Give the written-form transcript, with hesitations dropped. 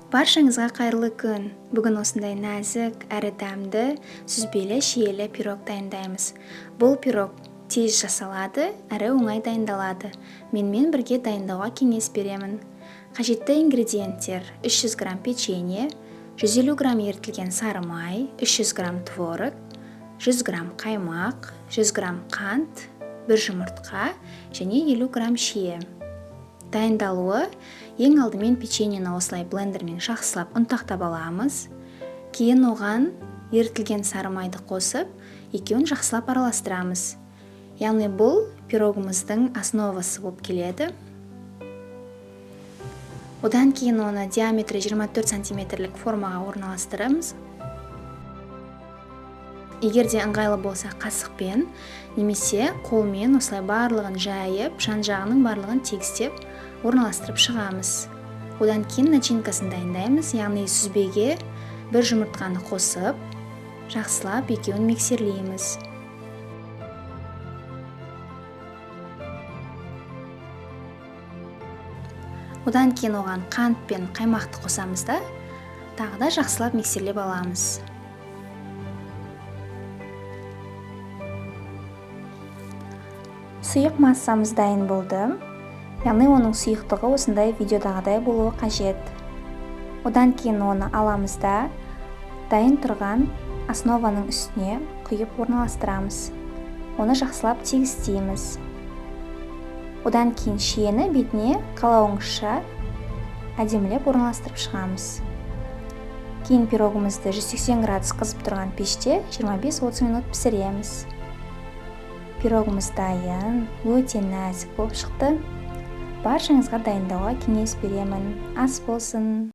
Баршаңызға қайырлы күн. Бүгін осындай нәзік, әрі дәмді, сүзбелі, шиелі пирог дайындаймыз. Бұл пирог тез жасалады, әрі оңай дайындалады. Менімен бірге дайындауға кеңес беремін. Қажетті ингредиенттер: 300 грамм печенье, 150 грамм ерітілген сары май, 300 грамм творог, 100 грамм қаймақ, 100 грамм қант, 1 жұмыртқа және 50 грамм шие. Дайындалуы: ең алдымен печеньені осылай блендермен жақсылап ұнтақтап аламыз. Кейін оған ерітілген сары майды қосып, екеуін жақсылап араластырамыз. Яғни бұл пирогымыздың основасы болып келеді. Одан кейін оны диаметрі 24 сантиметрлік формаға орналастырамыз. Егер де ыңғайлы болса, қасықпен немесе қолмен осылай барлығын жайып, жан-жағының барлығын тегістеп орналастырып шығамыз. Одан кейін начинкасын дайындаймыз, яғни сүзбеге 1 жұмыртқаны қосып, жақсылап екеуін миксерлейміз. Одан кейін оған қант пен қаймақты қосамыз да, тағы да жақсылап миксерлеп аламыз. Сұйық массамыз дайын болды. Яғни оның сұйықтығы осындай видеодағыдай болуы қажет. Одан кейін оны аламыз да, дайын тұрған основаның үстіне құйып орналастырамыз. Оны жақсылап тегістейміз. Одан кейін шиені бетіне қалауыңызша әдемілеп орналастырып шығамыз. Кейін пирогымызды 180 градус қызып тұрған пеште 25-30 минут пісіреміз. Пирогымыз дайын, өте нәзік болып шықты. Баршаңызға дайындауға кеңес беремін. Ас болсын!